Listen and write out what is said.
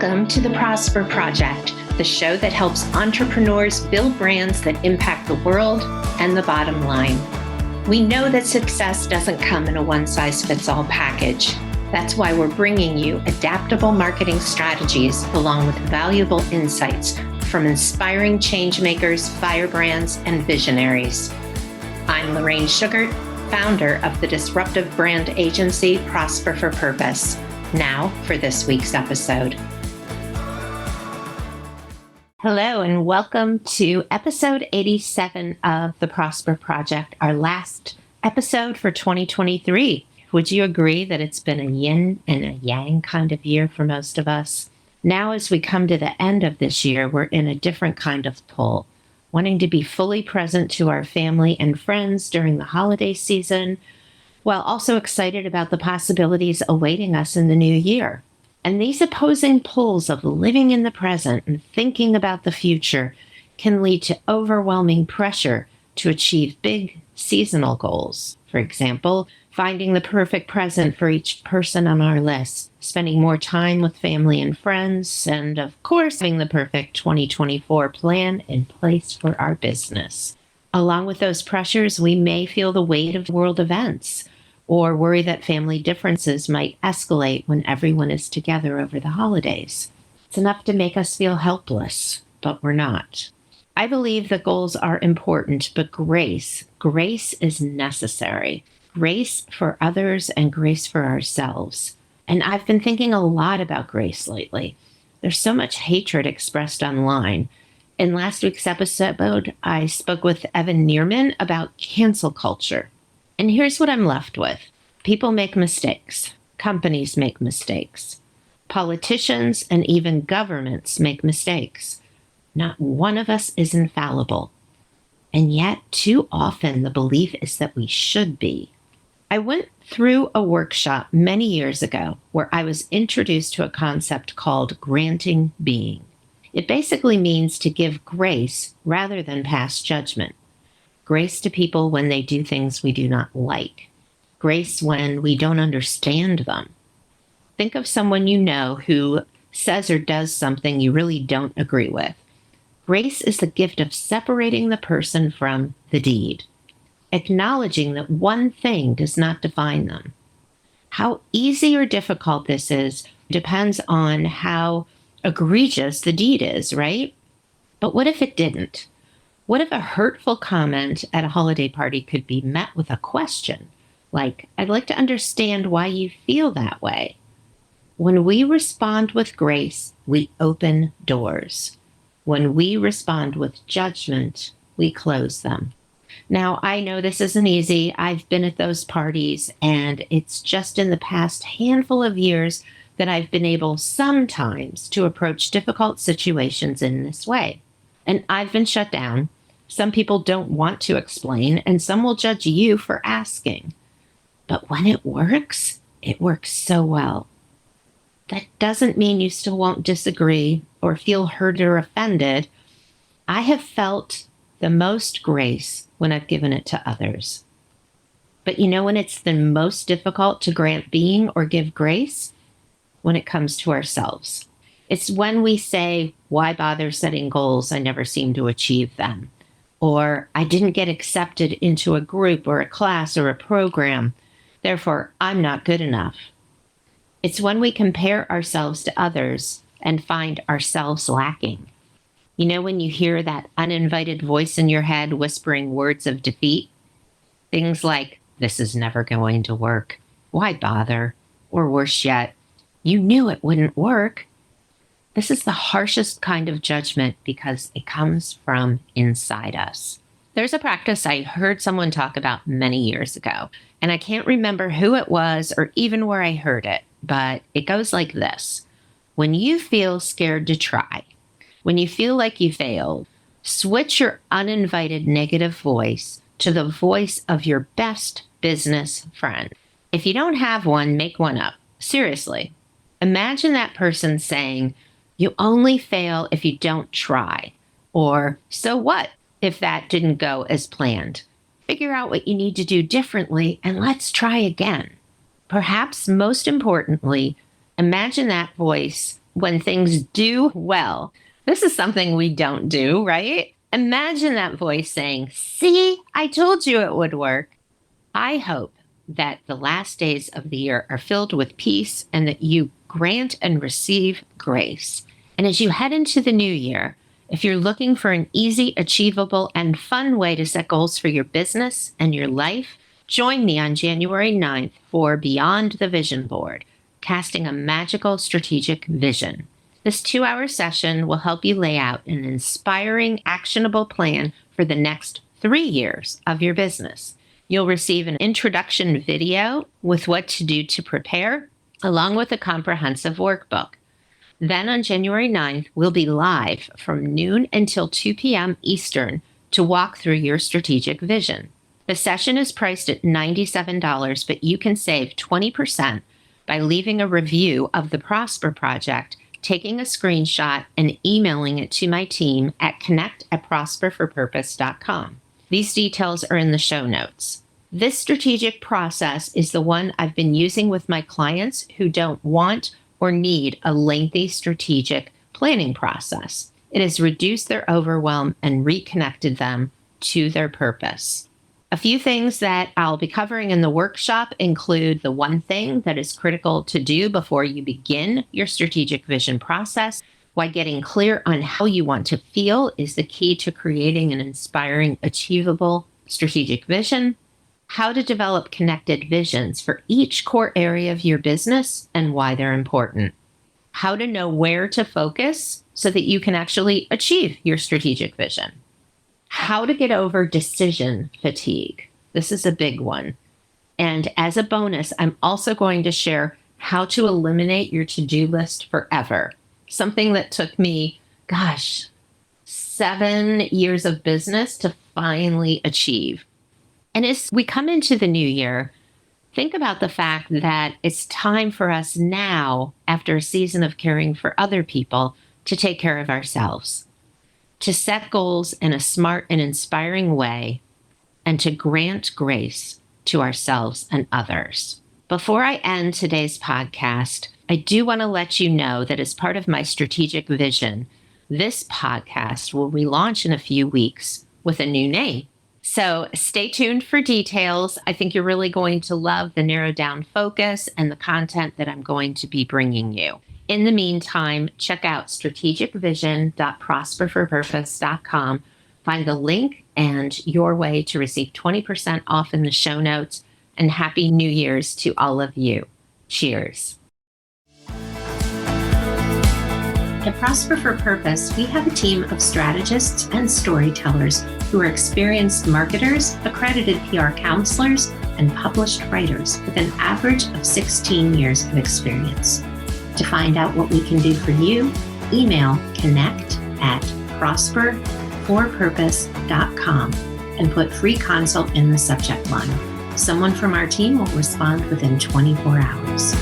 Welcome to the Prosper Project, the show that helps entrepreneurs build brands that impact the world and the bottom line. We know that success doesn't come in a one-size-fits-all package. That's why we're bringing you adaptable marketing strategies along with valuable insights from inspiring change makers, firebrands, and visionaries. I'm Lorraine Sugart, founder of the disruptive brand agency Prosper for Purpose. Now for this week's episode. Hello and welcome to episode 87 of the Prosper Project, our last episode for 2023. Would you agree that it's been a yin and a yang kind of year for most of us? Now, as we come to the end of this year, we're in a different kind of pull, wanting to be fully present to our family and friends during the holiday season, while also excited about the possibilities awaiting us in the new year. And these opposing pulls of living in the present and thinking about the future can lead to overwhelming pressure to achieve big seasonal goals. For example, finding the perfect present for each person on our list, spending more time with family and friends, and of course, having the perfect 2024 plan in place for our business. Along with those pressures, we may feel the weight of world events or worry that family differences might escalate when everyone is together over the holidays. It's enough to make us feel helpless, but we're not. I believe that goals are important, but grace is necessary. Grace for others and grace for ourselves. And I've been thinking a lot about grace lately. There's so much hatred expressed online. In last week's episode, I spoke with Evan Neerman about cancel culture. And here's what I'm left with. People make mistakes. Companies make mistakes. Politicians and even governments make mistakes. Not one of us is infallible. And yet, too often, the belief is that we should be. I went through a workshop many years ago where I was introduced to a concept called granting being. It basically means to give grace rather than pass judgment. Grace to people when they do things we do not like. Grace when we don't understand them. Think of someone you know who says or does something you really don't agree with. Grace is the gift of separating the person from the deed, acknowledging that one thing does not define them. How easy or difficult this is depends on how egregious the deed is, right? But what if it didn't? What if a hurtful comment at a holiday party could be met with a question, like, I'd like to understand why you feel that way? When we respond with grace, we open doors. When we respond with judgment, we close them. Now, I know this isn't easy. I've been at those parties, and it's just in the past handful of years that I've been able sometimes to approach difficult situations in this way. And I've been shut down. Some people don't want to explain, and some will judge you for asking. But when it works so well. That doesn't mean you still won't disagree or feel hurt or offended. I have felt the most grace when I've given it to others. But you know when it's the most difficult to grant being or give grace? When it comes to ourselves. It's when we say, why bother setting goals? I never seem to achieve them. Or I didn't get accepted into a group or a class or a program. Therefore, I'm not good enough. It's when we compare ourselves to others and find ourselves lacking. You know when you hear that uninvited voice in your head whispering words of defeat? Things like, this is never going to work. Why bother? Or worse yet, you knew it wouldn't work. This is the harshest kind of judgment because it comes from inside us. There's a practice I heard someone talk about many years ago, and I can't remember who it was or even where I heard it, but it goes like this. When you feel scared to try, when you feel like you failed, switch your uninvited negative voice to the voice of your best business friend. If you don't have one, make one up. Seriously. Imagine that person saying, you only fail if you don't try. Or, so what if that didn't go as planned? Figure out what you need to do differently and let's try again. Perhaps most importantly, imagine that voice when things do well. This is something we don't do, right? Imagine that voice saying, "See, I told you it would work." I hope that the last days of the year are filled with peace and that you grant and receive grace. And as you head into the new year, if you're looking for an easy, achievable, and fun way to set goals for your business and your life, join me on January 9th for Beyond the Vision Board, casting a magical strategic vision. This 2-hour session will help you lay out an inspiring, actionable plan for the next 3 years of your business. You'll receive an introduction video with what to do to prepare, along with a comprehensive workbook. Then on January 9th, we'll be live from noon until 2 p.m. Eastern to walk through your strategic vision. The session is priced at $97, but you can save 20% by leaving a review of the Prosper Project, taking a screenshot, and emailing it to my team at connect@prosperforpurpose.com. These details are in the show notes. This strategic process is the one I've been using with my clients who don't want or need a lengthy strategic planning process. It has reduced their overwhelm and reconnected them to their purpose. A few things that I'll be covering in the workshop include the one thing that is critical to do before you begin your strategic vision process, why getting clear on how you want to feel is the key to creating an inspiring, achievable strategic vision, how to develop connected visions for each core area of your business and why they're important, how to know where to focus so that you can actually achieve your strategic vision, how to get over decision fatigue. This is a big one. And as a bonus, I'm also going to share how to eliminate your to-do list forever. Something that took me, 7 years of business to finally achieve. And as we come into the new year, think about the fact that it's time for us now, after a season of caring for other people, to take care of ourselves, to set goals in a smart and inspiring way, and to grant grace to ourselves and others. Before I end today's podcast, I do want to let you know that as part of my strategic vision, this podcast will relaunch in a few weeks with a new name. So stay tuned for details. I think you're really going to love the narrowed down focus and the content that I'm going to be bringing you. In the meantime, check out strategicvision.prosperforpurpose.com. Find the link and your way to receive 20% off in the show notes. And Happy New Year's to all of you. Cheers. At Prosper for Purpose, we have a team of strategists and storytellers who are experienced marketers, accredited PR counselors, and published writers with an average of 16 years of experience. To find out what we can do for you, email connect@prosperforpurpose.com and put free consult in the subject line. Someone from our team will respond within 24 hours.